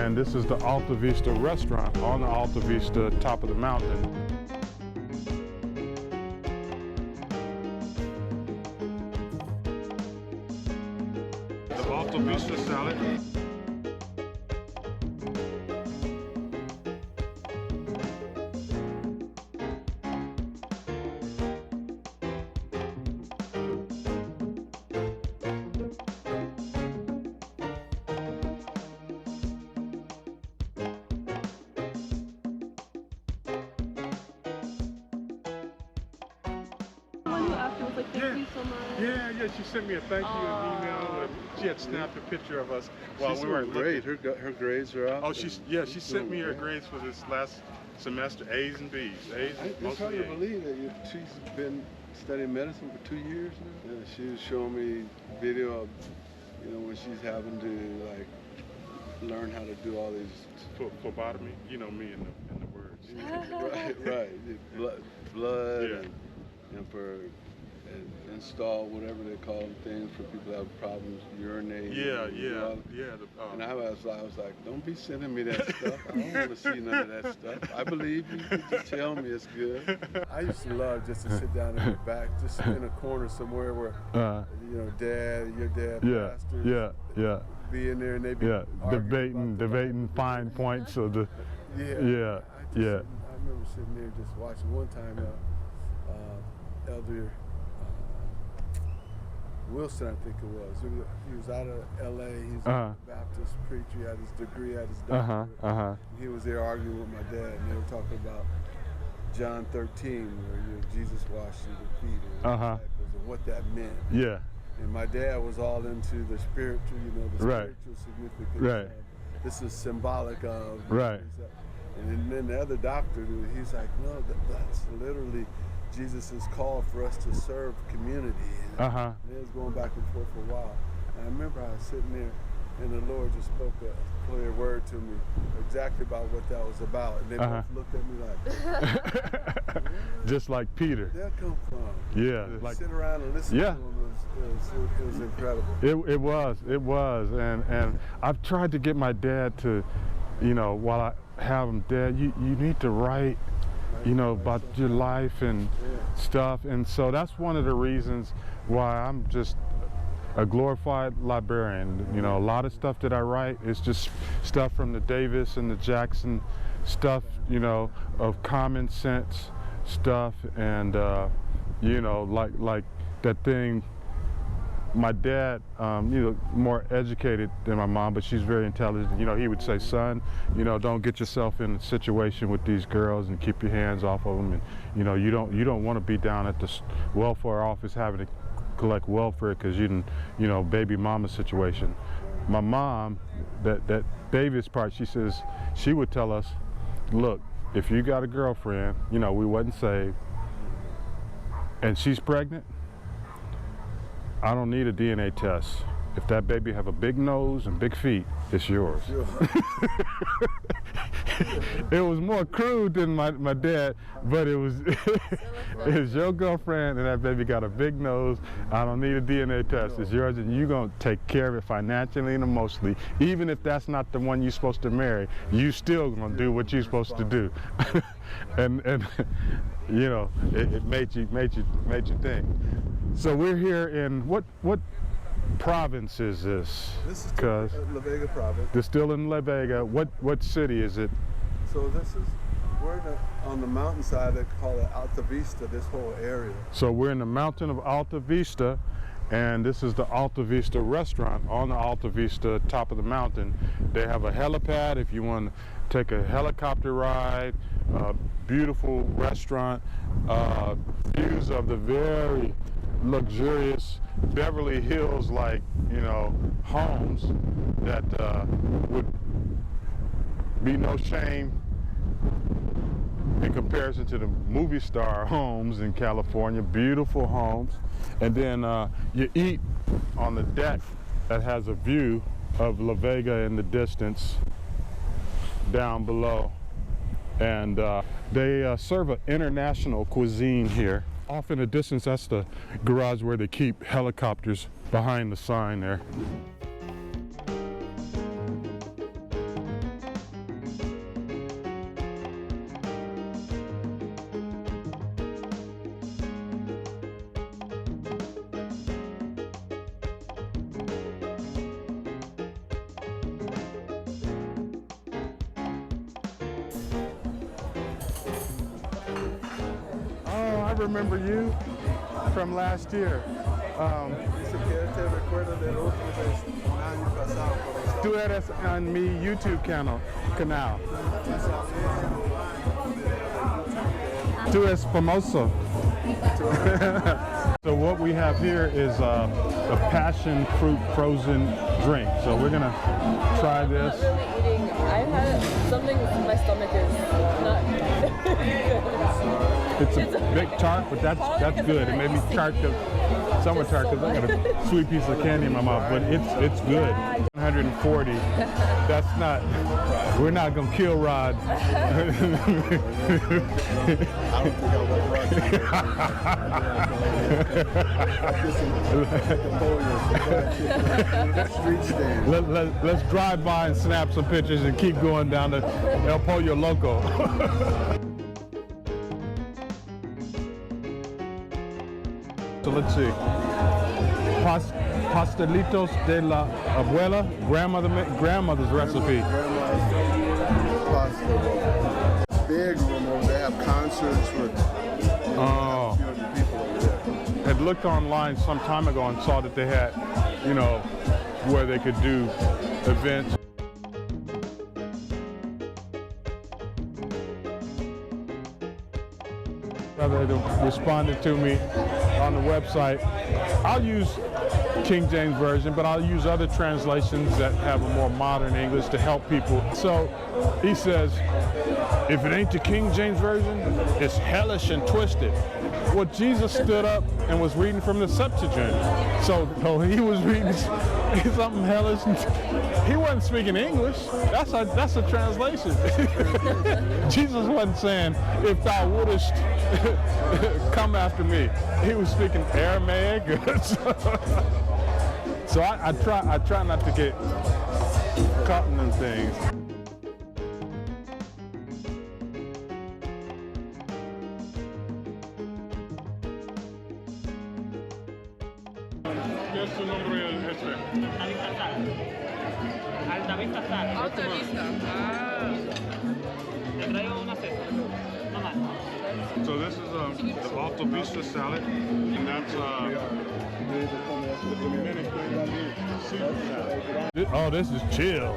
And this is the Alta Vista restaurant on the Alta Vista top of the mountain. The Alta Vista salad. After was like, thank you so much. Yeah, she sent me a thank you email. She had snapped a picture of us while we were great. Her grades are up. Oh, she sent me her grades for this last semester, A's and B's. A's, I can't believe that she's been studying medicine for 2 years now. Yeah, she was showing me video of, when she's having to like learn how to do all these phlebotomy. You know me in the words. right. Blood and for install whatever they call them, things for people that have problems urinating. And I was like, don't be sending me that stuff. I don't want to see none of that stuff. I believe you. Just tell me it's good. I used to love just to sit down in the back, just in a corner somewhere where your dad, pastors, be in there and they be debating fine points of the I remember sitting there just watching one time. Elder Wilson, I think it was. He was out of L.A. He's a Baptist preacher. He had his degree, had his doctorate. He was there arguing with my dad, and they were talking about John 13, where Jesus washed your feet and what that meant. Yeah. And my dad was all into the spiritual, spiritual significance. This is symbolic of. Right. And then the other doctor, he's like, no, that's literally. Jesus is called for us to serve community. And it was going back and forth for a while. And I remember I was sitting there and the Lord just spoke a clear word to me exactly about what that was about. And they both looked at me like, just like Peter. Where'd that come from? Yeah. Sit around and listen to him. It was incredible. It was. And I've tried to get my dad to, while I have him, Dad, you need to write about your life and stuff. And so that's one of the reasons why I'm just a glorified librarian. A lot of stuff that I write is just stuff from the Davis and the Jackson stuff, of common sense stuff. And, like that thing. My dad, more educated than my mom, but she's very intelligent. He would say, son, don't get yourself in a situation with these girls and keep your hands off of them. And, you don't want to be down at the welfare office having to collect welfare because you didn't, baby mama situation. My mom, that Davis part, she says, she would tell us, look, if you got a girlfriend, we wasn't saved, and she's pregnant, I don't need a DNA test. If that baby have a big nose and big feet, it's yours. It was more crude than my dad, but it was it's your girlfriend and that baby got a big nose. I don't need a DNA test. It's yours, and you're gonna take care of it financially and emotionally. Even if that's not the one you're supposed to marry, you still gonna do what you're supposed to do. and it made you think. So we're here in what province is this? This is La Vega province. They're still in La Vega. What city is it? So we're on the mountainside. They call it Alta Vista. This whole area. So we're in the mountain of Alta Vista, and this is the Alta Vista restaurant on the Alta Vista top of the mountain. They have a helipad if you want to take a helicopter ride. Beautiful restaurant. Views of the very luxurious Beverly Hills homes that would be no shame in comparison to the movie star homes in California. Beautiful homes. And then you eat on the deck that has a view of La Vega in the distance down below. And they serve an international cuisine here. Off in the distance, that's the garage where they keep helicopters behind the sign there. remember you from last year. Dice que él te recuerda del otro vez, un año pasado. Tú eres en mi YouTube canal. Tú es famoso. So what we have here is a passion fruit frozen drink. So we're gonna try this. I'm not really eating. I've had something. My stomach is not good. It's a bit tart, but that's good. It made me tart because somewhat tart because I got a sweet piece of candy in my mouth, but it's good. 140. That's not. We're not gonna kill Rod. I don't think I'll let Rod. Let's drive by and snap some pictures and keep going down to El Pollo Loco. So let's see. Pastelitos de la abuela, grandmother's recipe. Grandma's pasta. Big room over there. They have concerts with Oh. a few hundred people over there. Had looked online some time ago and saw that they had, you know, where they could do events. They responded to me on the website. I'll use King James Version, but I'll use other translations that have a more modern English to help people. So he says, if it ain't the King James Version, it's hellish and twisted. Well, Jesus stood up and was reading from the Septuagint. So he was reading something hellish. He wasn't speaking English. That's a translation. Jesus wasn't saying, if thou wouldest come after me. He was speaking Aramaic. So I try not to get caught in them things. ¿Qué es su nombre este? Alta Vista sal. Alta Vista. Te traigo una cesta. No más. So this is the Alta Vista salad, and that's the Dominican seafood salad. Oh, this is chill.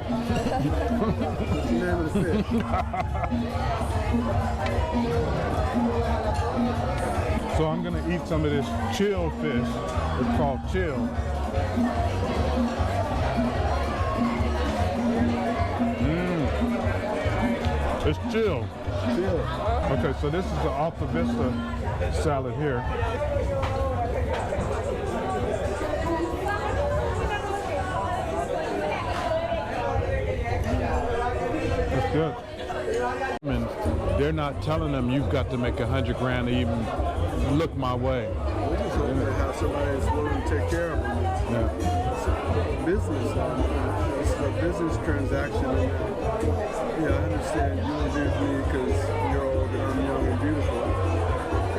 What's the name of the fish? So I'm gonna eat some of this chill fish. It's called chill. It's chill. Chill. Okay, so this is the Alta Vista salad here. That's good. And they're not telling them you've got to make 100 grand to even look my way. We just want to have somebody that's willing to take care of them. Yeah. It's a business. It's a business transaction. And, yeah, I understand you want to be with me because you're old and I'm young and beautiful.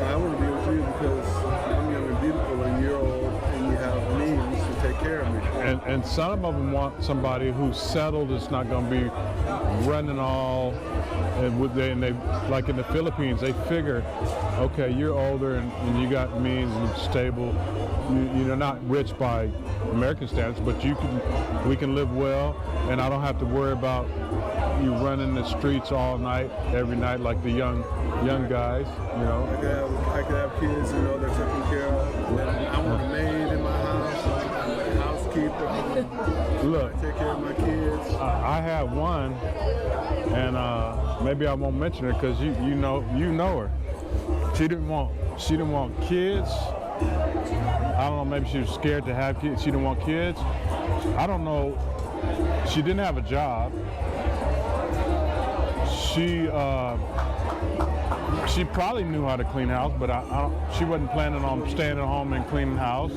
I want to be with you because I'm young and beautiful and you're old and you have means to take care of me. And some of them want somebody who's settled, is not going to be running all, and they like in the Philippines, they figure, okay, you're older and you got means and you're stable. You're not rich by American standards, but we can live well, and I don't have to worry about you running the streets all night, every night, like the young guys, you know. I could have kids, you know, they're taken care of. I want a maid in my house, a housekeeper. Look, I take care of my kids. I have one, and maybe I won't mention her because you know her. She didn't want kids. I don't know, maybe she was scared to have kids. She didn't want kids. I don't know. She didn't have a job. She probably knew how to clean house, but she wasn't planning on staying at home and cleaning house.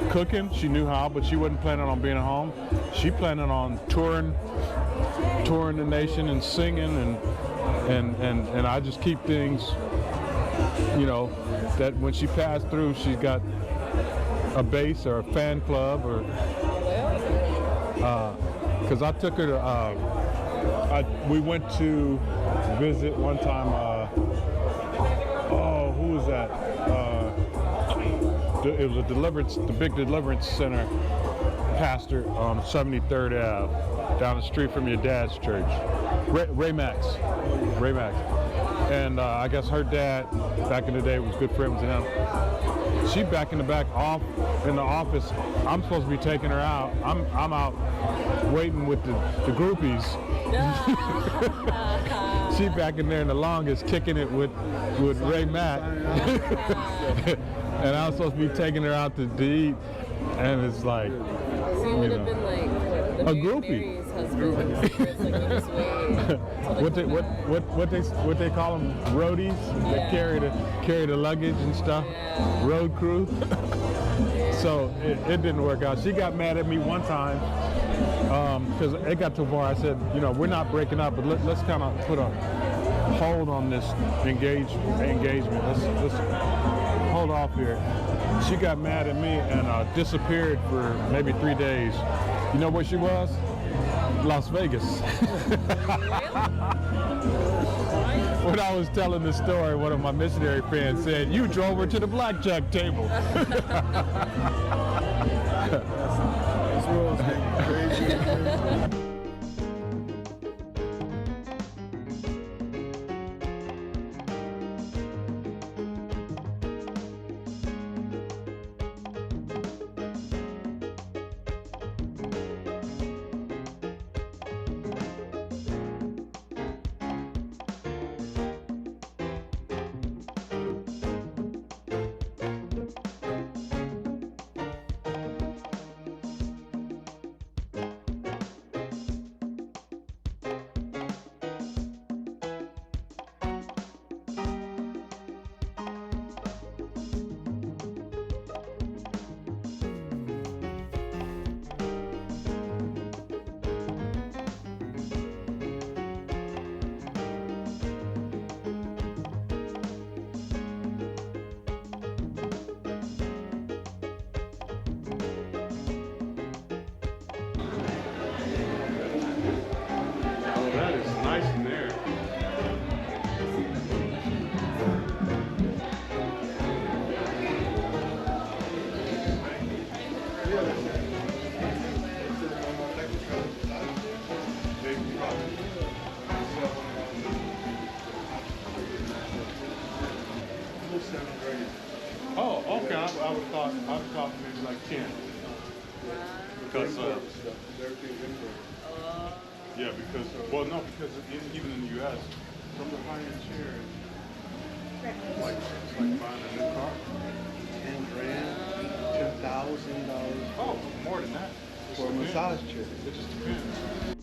Cooking, she knew how, but she wasn't planning on being at home. She planning on touring the nation and singing, and I just keep things, you know, that when she passed through, she's got a base or a fan club, or because I took her to. We went to visit one time. Who it was a deliverance, the big deliverance center pastor on 73rd Ave, down the street from your dad's church, Ray Max. And I guess her dad back in the day was good friends with him. She back in the back off in the office. I'm supposed to be taking her out. I'm out waiting with the groupies. She back in there in the longest kicking it with Ray Matt. And I was supposed to be taking her out to eat, and it's like, So you would have been like a groupie. Mary's husband. It's like you just wait. What they call them, roadies? They carry the luggage and stuff. Yeah. Road crew. So it didn't work out. She got mad at me one time because it got too far. I said, you know, we're not breaking up, but let's kind of put a hold on this engagement. Let's hold off here. She got mad at me and disappeared for maybe 3 days. You know where she was? Las Vegas. When I was telling the story, one of my missionary friends said, "You drove her to the blackjack table." This world's getting crazy. That is nice in there. Oh, okay. I would have thought maybe like 10. Because yeah, because because even in the U.S., from the high-end chairs, it's like buying a new car. 10 grand, $10,000 Oh, more than that. for a massage chair. It just depends.